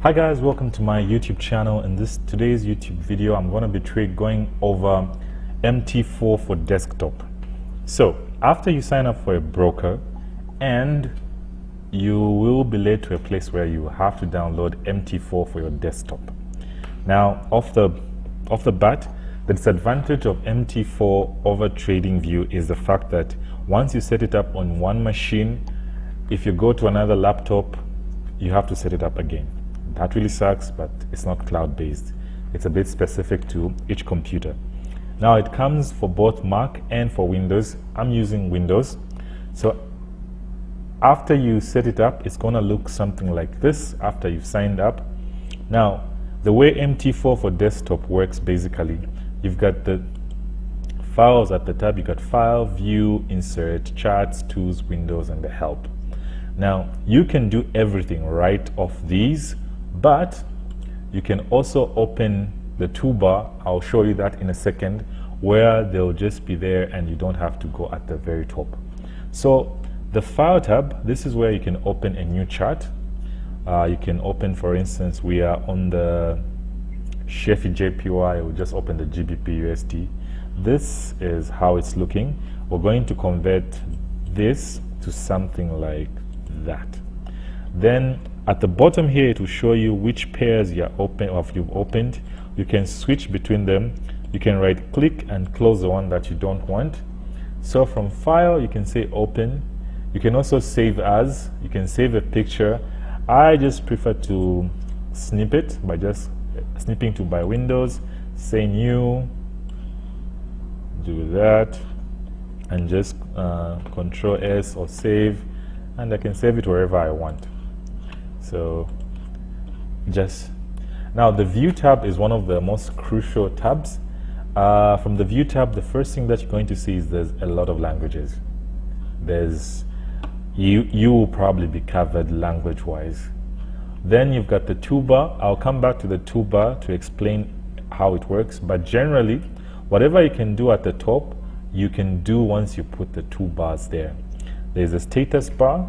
Hi guys, welcome to my YouTube channel. In today's YouTube video, I'm going to be going over MT4 for desktop. So after you sign up for a broker, and you will be led to a place where you have to download MT4 for your desktop. Now, off the bat, the disadvantage of MT4 over TradingView is the fact that once you set it up on one machine, if you go to another laptop, you have to set it up again. That really sucks, but it's not cloud-based. It's a bit specific to each computer. Now, it comes for both Mac and for Windows. I'm using Windows. So after you set it up, it's going to look something like this after you've signed up. Now, the way MT4 for desktop works, basically, you've got the files at the tab. You've got File, View, Insert, Charts, Tools, Windows, and the Help. Now, you can do everything right off these, but you can also open the toolbar. I'll show you that in a second, where they'll just be there and you don't have to go at the very top. So the File tab, this is where you can open a new chart. You can open, for instance, we are on the Shefi JPY. We'll just open the GBP USD. This is how it's looking. We're going to convert this to something like that. Then at the bottom here, it will show you which pairs you've opened. You can switch between them. You can right click and close the one that you don't want. So from File, you can say Open. You can also save as. You can save a picture. I just prefer to snip it by just snipping to by Windows, say New, do that, and just Control S or save, and I can save it wherever I want. So just now, the View tab is one of the most crucial tabs. From the View tab, the first thing that you're going to see is there's a lot of languages. You will probably be covered language-wise. Then you've got the toolbar. I'll come back to the toolbar to explain how it works, but generally, whatever you can do at the top, you can do once you put the toolbars there. There's a status bar,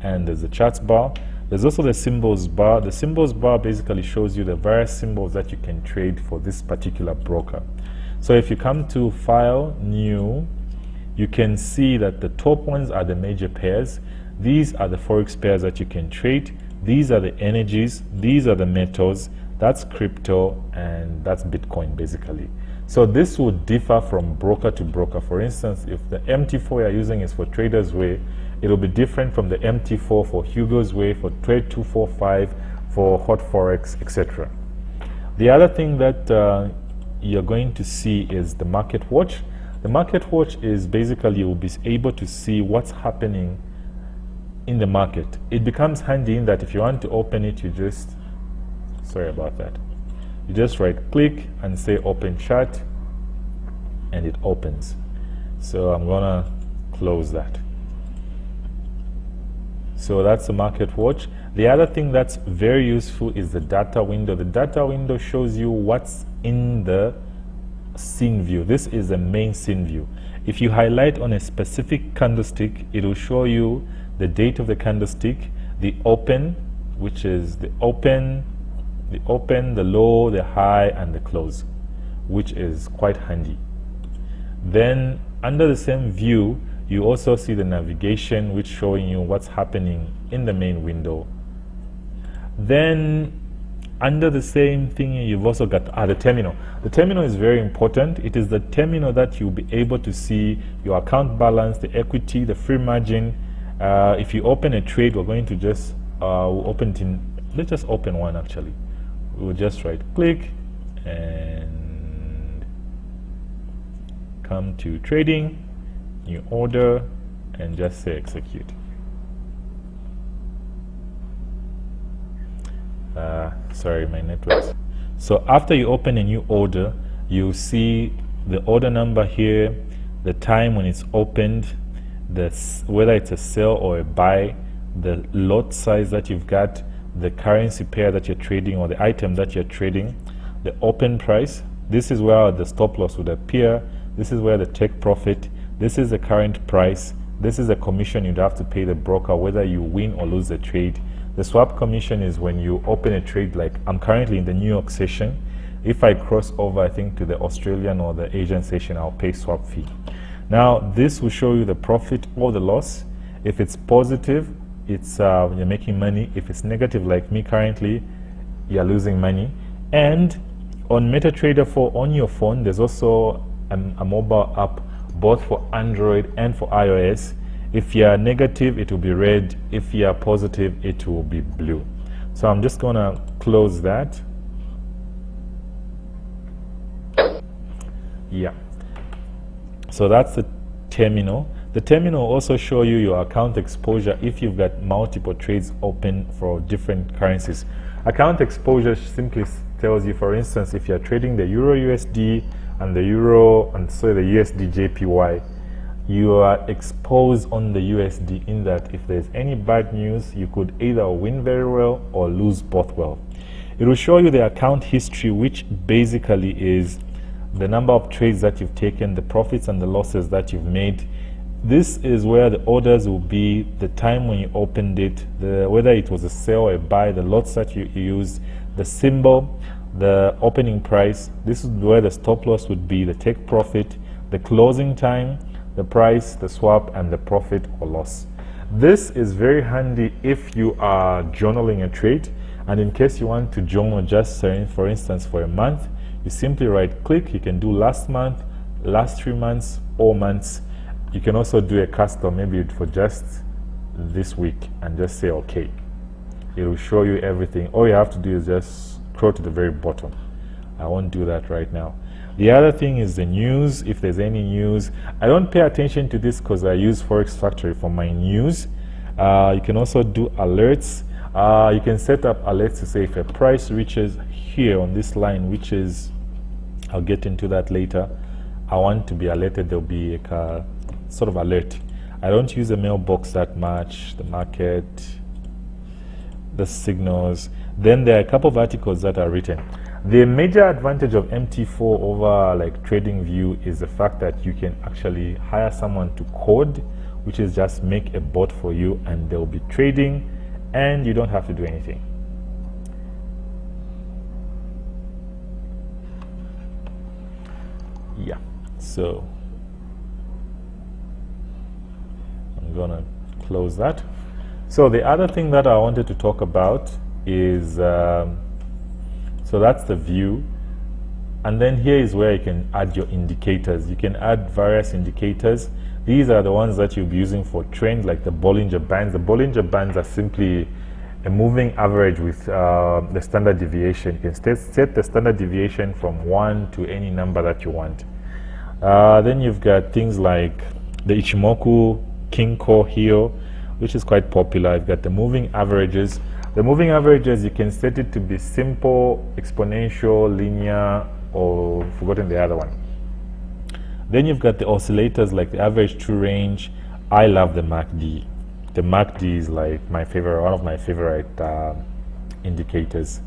and there's a charts bar. There's also the symbols bar. The symbols bar basically shows you the various symbols that you can trade for this particular broker. So if you come to File, New, you can see that the top ones are the major pairs. These are the Forex pairs that you can trade. These are the energies. These are the metals. That's crypto, and that's Bitcoin, basically. So this will differ from broker to broker. For instance, if the MT4 you're using is for Trader's Way, it'll be different from the MT4 for Hugo's Way, for Trade 245, for Hot Forex, etc. The other thing that you're going to see is the Market Watch. The Market Watch is basically you'll be able to see what's happening in the market. It becomes handy in that if you want to open it, you just, sorry about that, you just right click and say Open Chart, and it opens. So I'm gonna close that. So that's the Market Watch. The other thing that's very useful is the data window. The data window shows you what's in the scene view. This is the main scene view. If you highlight on a specific candlestick, it will show you the date of the candlestick, the open, which is the open, the low, the high, and the close, which is quite handy. Then under the same view, you also see the navigation, which showing you what's happening in the main window. Then under the same thing, you've also got the terminal. The terminal is very important. It is the terminal that you'll be able to see your account balance, the equity, the free margin. If you open a trade, we're going to just we'll open it in, let's just open one actually. We'll just right click and come to trading, new order, and just say execute. Sorry, my network. So after you open a new order, you see the order number here, the time when it's opened, whether it's a sell or a buy, the lot size that you've got, the currency pair that you're trading or the item that you're trading, the open price. This is where the stop loss would appear. This is where the take profit. This is the current price. This is a commission you'd have to pay the broker whether you win or lose the trade. The swap commission is when you open a trade, like I'm currently in the New York session. If I cross over, I think, to the Australian or the Asian session, I'll pay swap fee. Now, this will show you the profit or the loss. If it's positive, it's you're making money. If it's negative, like me currently, you're losing money. And on Metatrader 4 on your phone, there's also a mobile app, both for Android and for iOS. If you're negative, it will be red. If you're positive, it will be blue. So I'm just going to close that. Yeah. So that's the terminal. The terminal will also show you your account exposure if you've got multiple trades open for different currencies. Account exposure simply tells you, for instance, if you're trading the Euro USD and the Euro and so the USD JPY, you are exposed on the USD, in that if there's any bad news, you could either win very well or lose both well. It will show you the account history, which basically is the number of trades that you've taken, the profits and the losses that you've made. This is where the orders will be, the time when you opened it, whether it was a sell or a buy, the lots that you used, the symbol, the opening price. This is where the stop loss would be, the take profit, the closing time, the price, the swap, and the profit or loss. This is very handy if you are journaling a trade, and in case you want to journal just, for instance, for a month, you simply right click. You can do last month, last 3 months, or months. You can also do a custom, maybe for just this week, and just say okay. It will show you everything. All you have to do is just scroll to the very bottom. I won't do that right now. The other thing is the news. If there's any news, I don't pay attention to this because I use Forex Factory for my news. You can also do alerts. You can set up alerts to say if a price reaches here on this line, which is, I'll get into that later, I want to be alerted. There'll be a sort of alert. I don't use the mailbox that much, the market, the signals. Then there are a couple of articles that are written. The major advantage of MT4 over like TradingView is the fact that you can actually hire someone to code, which is just make a bot for you, and they'll be trading and you don't have to do anything. Yeah, so I'm gonna close that. So the other thing that I wanted to talk about is so that's the view, and then here is where you can add your indicators. You can add various indicators. These are the ones that you'll be using for trend, like the Bollinger Bands. The Bollinger Bands are simply a moving average with the standard deviation. You can set the standard deviation from 1 to any number that you want. Then you've got things like the Ichimoku Kinko here, which is quite popular. You've got the moving averages. The moving averages, you can set it to be simple, exponential, linear, or forgotten the other one. Then you've got the oscillators like the AverageTrue Range. I love the MACD. The MACD is like my favorite, one of my favorite indicators.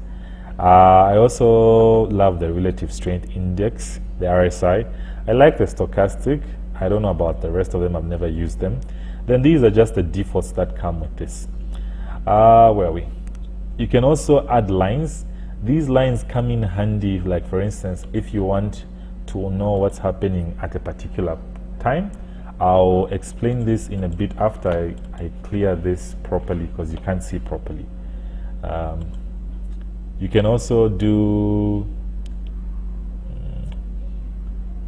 I also love the Relative Strength Index, the RSI. I like the Stochastic. I don't know about the rest of them. I've never used them. Then these are just the defaults that come with this. Where are we? You can also add lines. These lines come in handy, like for instance, if you want to know what's happening at a particular time. I'll explain this in a bit after I clear this properly, because you can't see properly. You can also do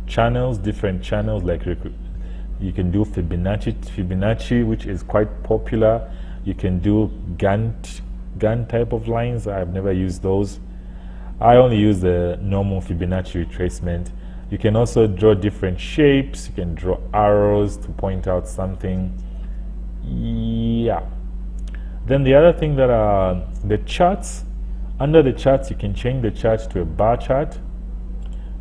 channels, different channels, like you can do Fibonacci, which is quite popular. You can do Gantt type of lines. I've never used those. I only use the normal Fibonacci retracement. You can also draw different shapes. You can draw arrows to point out something. Yeah. Then the other thing that are the charts. Under the charts, you can change the chart to a bar chart.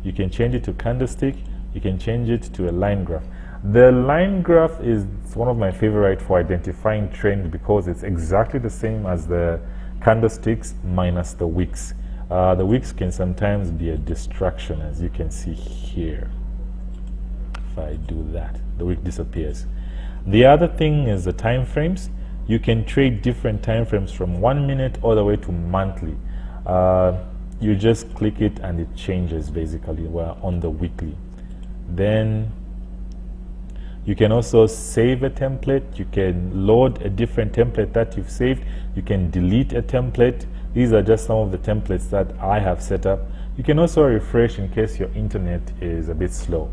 You can change it to candlestick. You can change it to a line graph. The line graph is one of my favorite for identifying trend, because it's exactly the same as the candlesticks minus the wicks. The wicks can sometimes be a distraction, as you can see here. If I do that, the wick disappears. The other thing is the time frames. you can trade different time frames from 1 minute all the way to monthly. You just click it and it changes. Basically, we're on the weekly. Then you can also save a template. You can load a different template that you've saved. You can delete a template. These are just some of the templates that I have set up. You can also refresh in case your internet is a bit slow.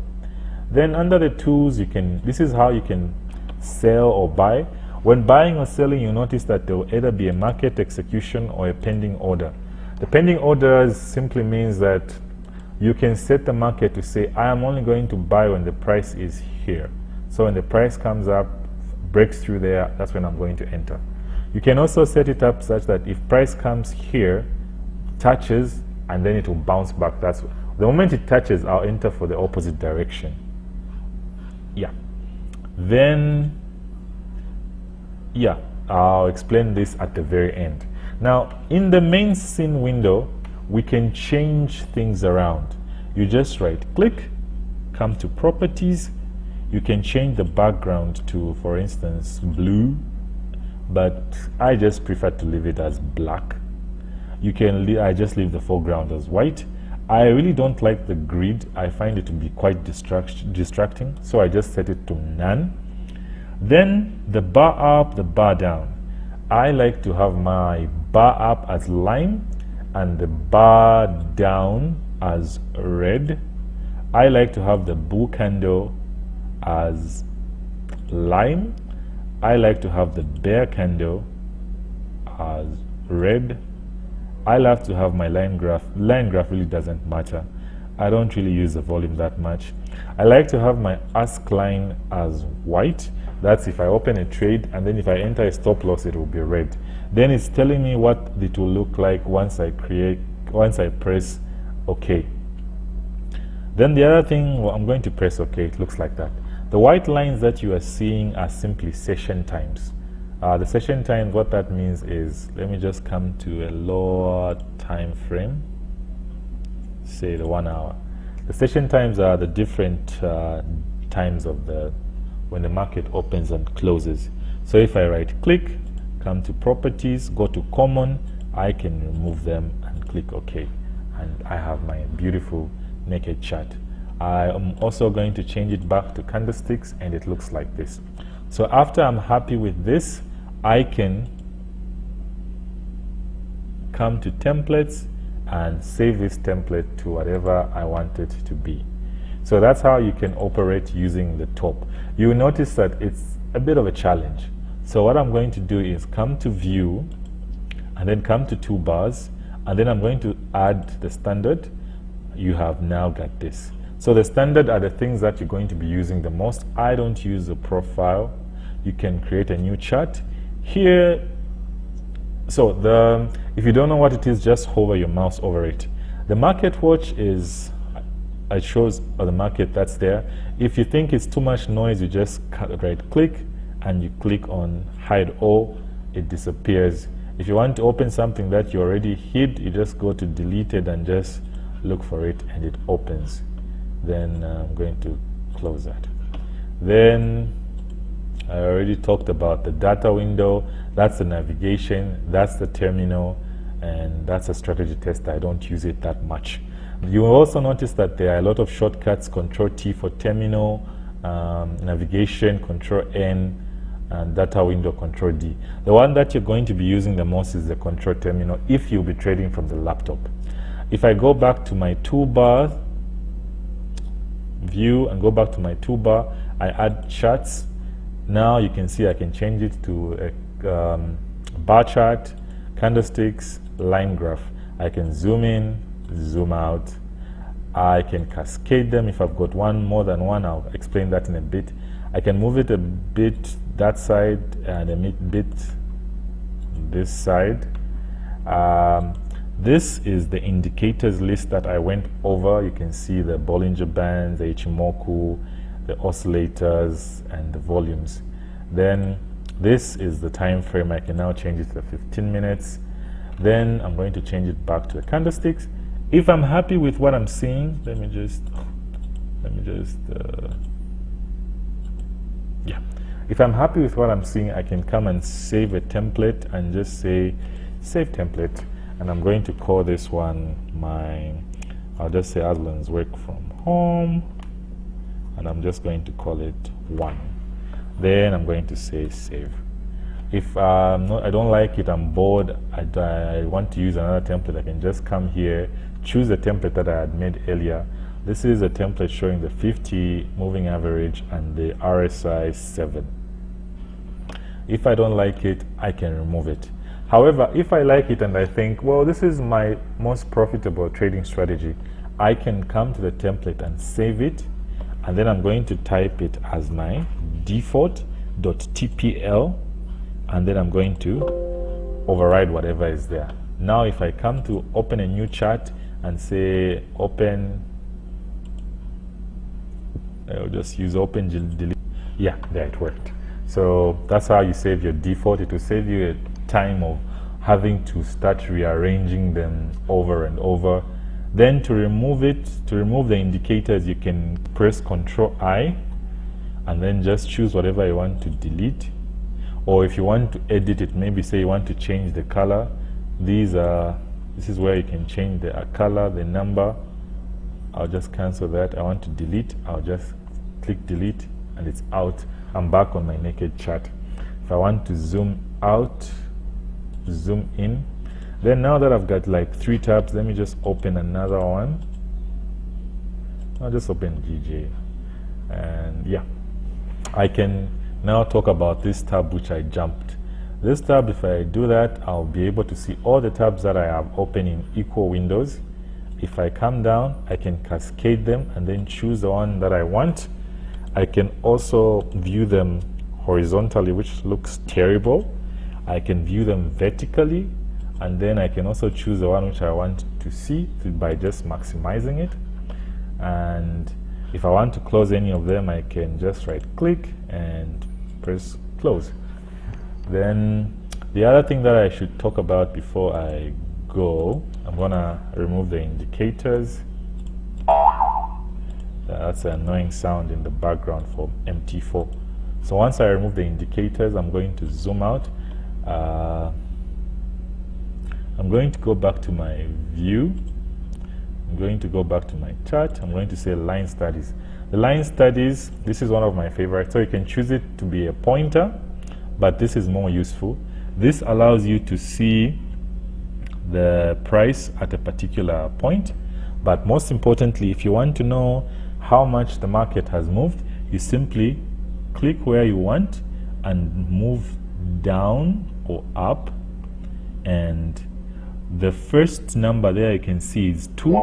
Then under the tools, this is how you can sell or buy. When buying or selling, you notice that there will either be a market execution or a pending order. The pending order simply means that you can set the market to say, I am only going to buy when the price is here. So when the price comes up, breaks through there, that's when I'm going to enter. You can also set it up such that if price comes here, touches, and then it will bounce back. That's the moment it touches, I'll enter for the opposite direction. Yeah. Then, yeah, I'll explain this at the very end. Now, in the main scene window, we can change things around. You just right click, come to properties. You can change the background to, for instance, blue, but I just prefer to leave it as black. You can I just leave the foreground as white. I really don't like the grid. I find it to be quite distracting, so I just set it to none. Then the bar up, the bar down. I like to have my bar up as line and the bar down as red. I like to have the bull candle as lime. I like to have the bear candle as red. I like to have my line graph. Line graph really doesn't matter. I don't really use the volume that much. I like to have my ask line as white. That's if I open a trade, and then if I enter a stop loss, it will be red. Then it's telling me what it will look like once I press OK. Then the other thing, well, I'm going to press OK. It looks like that. The white lines that you are seeing are simply session times. The session time, what that means is, let me just come to a lower time frame, say the 1 hour. The session times are the different times of when the market opens and closes. So if I right click, come to properties, go to common, I can remove them and click OK. And I have my beautiful naked chart. I am also going to change it back to candlesticks, and it looks like this. So after I'm happy with this, I can come to templates and save this template to whatever I want it to be. So that's how you can operate using the top. You will notice that it's a bit of a challenge. So what I'm going to do is come to view and then come to toolbars, and then I'm going to add the standard. You have now got this. So the standard are the things that you're going to be using the most. I don't use a profile. You can create a new chart here. So if you don't know what it is, just hover your mouse over it. The market watch is, it shows the market that's there. If you think it's too much noise, you just right click and you click on hide all, it disappears. If you want to open something that you already hid, you just go to deleted and just look for it and it opens. Then I'm going to close that. Then I already talked about the data window. That's the navigation, that's the terminal, and that's a strategy tester. I don't use it that much. You will also notice that there are a lot of shortcuts, Control T for terminal, navigation, Control N, and data window, Control D. The one that you're going to be using the most is the control terminal if you'll be trading from the laptop. If I go back to my toolbar, view, and go back to my toolbar, I add charts. Now you can see I can change it to a bar chart, candlesticks, line graph. I can zoom in, zoom out. I can cascade them if I've got more than one. I'll explain that in a bit. I can move it a bit that side and a bit this side. This is the indicators list that I went over. You can see the Bollinger Bands, the Ichimoku, the oscillators, and the volumes. Then this is the time frame. I can now change it to 15 minutes. Then I'm going to change it back to the candlesticks. If I'm happy with what I'm seeing, let me just yeah. If I'm happy with what I'm seeing, I can come and save a template and just say save template, and I'm going to call this one I'll just say Aslan's work from home, and I'm just going to call it 1. Then I'm going to say save. If I don't like it, I'm bored, I want to use another template, I can just come here, choose the template that I had made earlier. This is a template showing the 50 moving average and the RSI 7. If I don't like it, I can remove it. However, if I like it and I think, well, this is my most profitable trading strategy, I can come to the template and save it, and then I'm going to type it as my default.tpl, and then I'm going to override whatever is there. Now if I come to open a new chart and say open, I'll just use open delete. Yeah, there, it worked. So that's how you save your default. It will save you a time of having to start rearranging them over and over. Then to remove it, to remove the indicators, you can press Ctrl I and then just choose whatever you want to delete. Or if you want to edit it, maybe say you want to change the color, this is where you can change the color, the number. I'll just cancel that. I want to delete, I'll just click delete, and it's out. I'm back on my naked chart. If I want to zoom out, zoom in, then now that I've got like 3 tabs, let me just open another one. I'll just open GJ, and yeah, I can now talk about this tab which I jumped. This tab, if I do that, I'll be able to see all the tabs that I have open in equal windows. If I come down, I can cascade them and then choose the one that I want. I can also view them horizontally, which looks terrible. I can view them vertically, and then I can also choose the one which I want to see by just maximizing it. And if I want to close any of them, I can just right click and press close. Then the other thing that I should talk about before I go, I'm gonna remove the indicators. That's an annoying sound in the background for MT4. So once I remove the indicators, I'm going to zoom out. I'm going to go back to my view. I'm going to go back to my chart. I'm going to say line studies. The line studies, this is one of my favorites. So you can choose it to be a pointer, but this is more useful. This allows you to see the price at a particular point. But most importantly, if you want to know how much the market has moved, you simply click where you want and move down or up, and the first number there you can see is 2,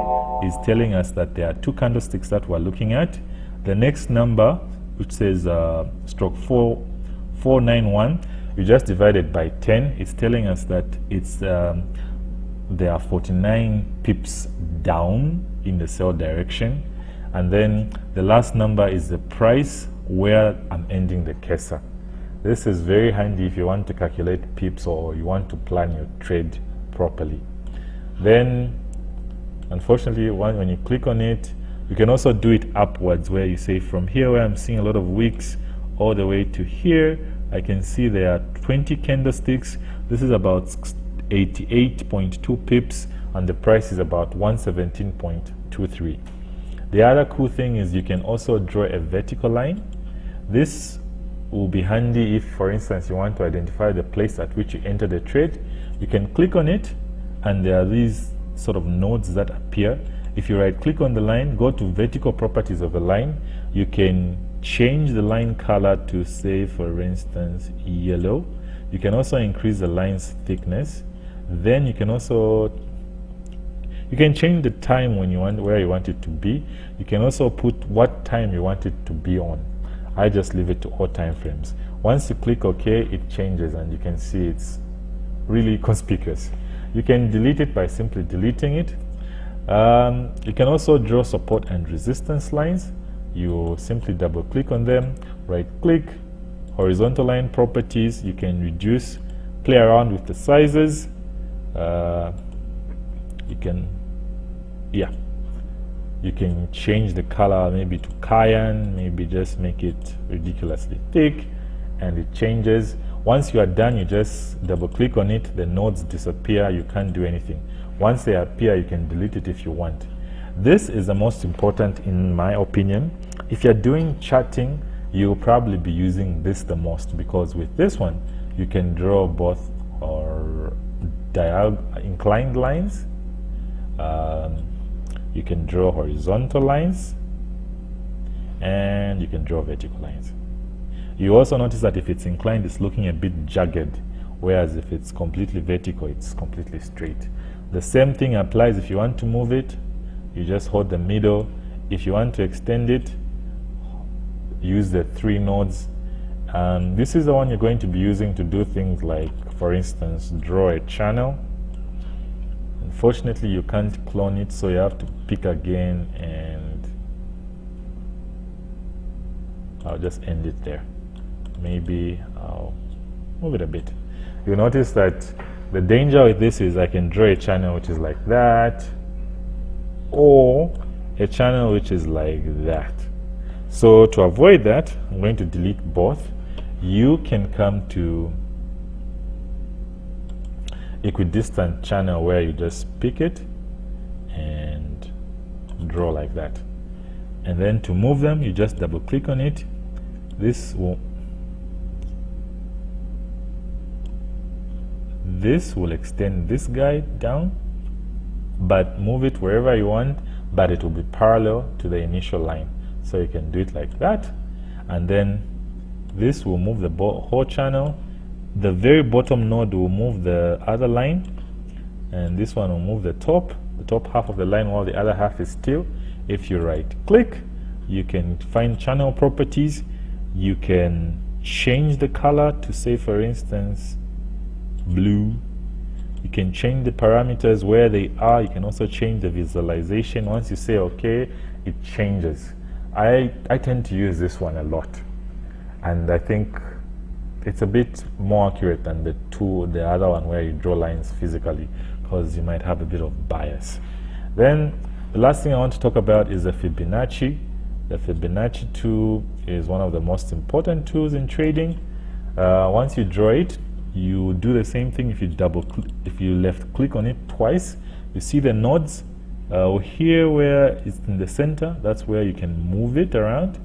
is telling us that there are 2 candlesticks that we're looking at. The next number, which says stroke 491, you just divide it by 10. It's telling us that it's there are 49 pips down in the sell direction. And then the last number is the price where I'm ending the cursor. This is very handy if you want to calculate pips or you want to plan your trade properly. Then, unfortunately, when you click on it, you can also do it upwards, where you say from here where I'm seeing a lot of wicks all the way to here, I can see there are 20 candlesticks. This is about 88.2 pips, and the price is about 117.23. The other cool thing is you can also draw a vertical line. This will be handy if, for instance, you want to identify the place at which you enter the trade. You can click on it, and there are these sort of nodes that appear. If you right click on the line, go to vertical properties of the line, you can change the line color to, say, for instance, yellow. You can also increase the line's thickness. Then you can also change the time when you want, where you want it to be. You can also put what time you want it to be on. I just leave it to all time frames. Once you click OK, it changes, and you can see it's really conspicuous. You can delete it by simply deleting it. You can also draw support and resistance lines. You simply double click on them, right click, horizontal line properties. You can reduce, play around with the sizes. You can change the color maybe to cayenne, maybe just make it ridiculously thick, and it changes. Once you are done, you just double click on it, the nodes disappear, you can't do anything. Once they appear, you can delete it if you want. This is the most important in my opinion. If you're doing charting, you'll probably be using this the most, because with this one you can draw both or inclined lines, you can draw horizontal lines, and you can draw vertical lines. You also notice that if it's inclined, it's looking a bit jagged, whereas if it's completely vertical, it's completely straight. The same thing applies if you want to move it, you just hold the middle. If you want to extend it, use the 3 nodes. And this is the one you're going to be using to do things like, for instance, draw a channel. Unfortunately, you can't clone it, so you have to pick again, and I'll just end it there. Maybe I'll move it a bit. You'll notice that the danger with this is I can draw a channel which is like that, or a channel which is like that. So to avoid that, I'm going to delete both. You can come to equidistant channel, where you just pick it and draw like that. And then to move them, you just double click on it. This will extend this guy down, but move it wherever you want, but it will be parallel to the initial line. So you can do it like that, and then this will move the whole channel. The very bottom node will move the other line, and this one will move the top half of the line, while the other half is still. If you right click, you can find channel properties. You can change the color to, say for instance, blue. You can change the parameters where they are. You can also change the visualization. Once you say okay, it changes. I tend to use this one a lot, and I think it's a bit more accurate than the other one where you draw lines physically, because you might have a bit of bias. Then the last thing I want to talk about is the Fibonacci. The Fibonacci tool is one of the most important tools in trading. Once you draw it, you do the same thing. If you left click on it twice, you see the nodes here where it's in the center. That's where you can move it around.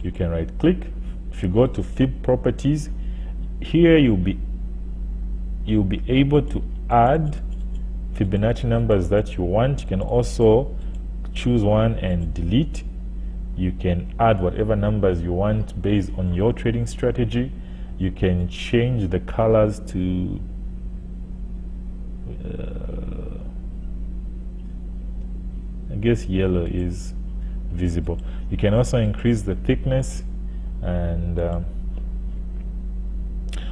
You can right click. If you go to Fib properties, here you'll be able to add Fibonacci numbers that you want. You can also choose one and delete. You can add whatever numbers you want based on your trading strategy. You can change the colors to I guess yellow is visible. You can also increase the thickness, and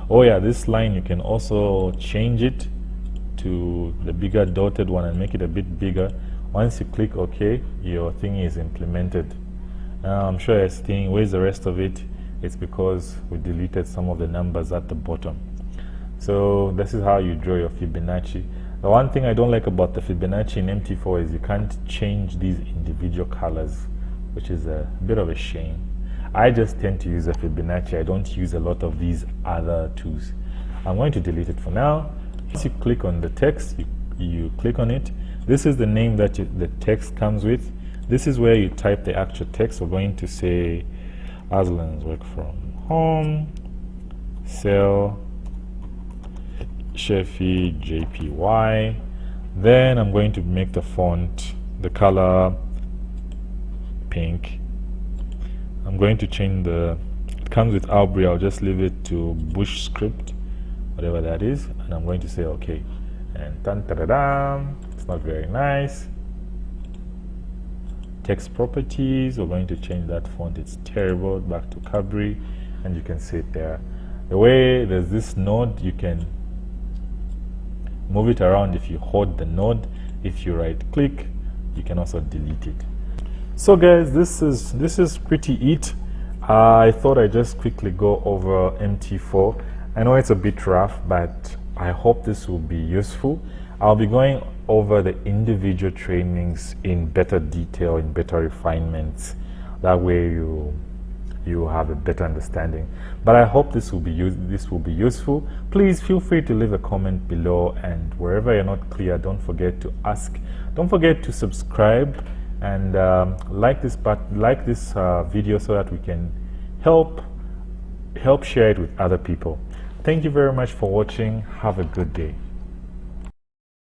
oh yeah, this line you can also change it to the bigger dotted one and make it a bit bigger. Once you click OK, your thing is implemented. I'm sure you're saying, where's the rest of it? It's because we deleted some of the numbers at the bottom. So this is how you draw your Fibonacci. The one thing I don't like about the Fibonacci in MT4 is you can't change these individual colors, which is a bit of a shame. I just tend to use a Fibonacci. I don't use a lot of these other tools. I'm going to delete it for now. Once you click on the text, you click on it. This is the name that the text comes with. This is where you type the actual text. We're going to say Aslan's work from home, sell, Sheffield JPY. Then I'm going to make the font, the color pink. I'm going to change it comes with Aubrey. I'll just leave it to Bush script, whatever that is, and I'm going to say okay. And dun-da-da-dam, it's not very nice. Text properties, we're going to change that font. It's terrible. Back to Cabri, and you can see it there. The way there's this node, you can move it around if you hold the node. If you right click, you can also delete it. So guys, this is pretty it. I thought I'd just quickly go over MT4. I know it's a bit rough, but I hope this will be useful. I'll be going over the individual trainings in better detail, in better refinements. That way you you have a better understanding. But I hope this will be useful. Please feel free to leave a comment below, and wherever you're not clear, don't forget to ask. Don't forget to subscribe and like this video so that we can help share it with other people. Thank you very much for watching. Have a good day.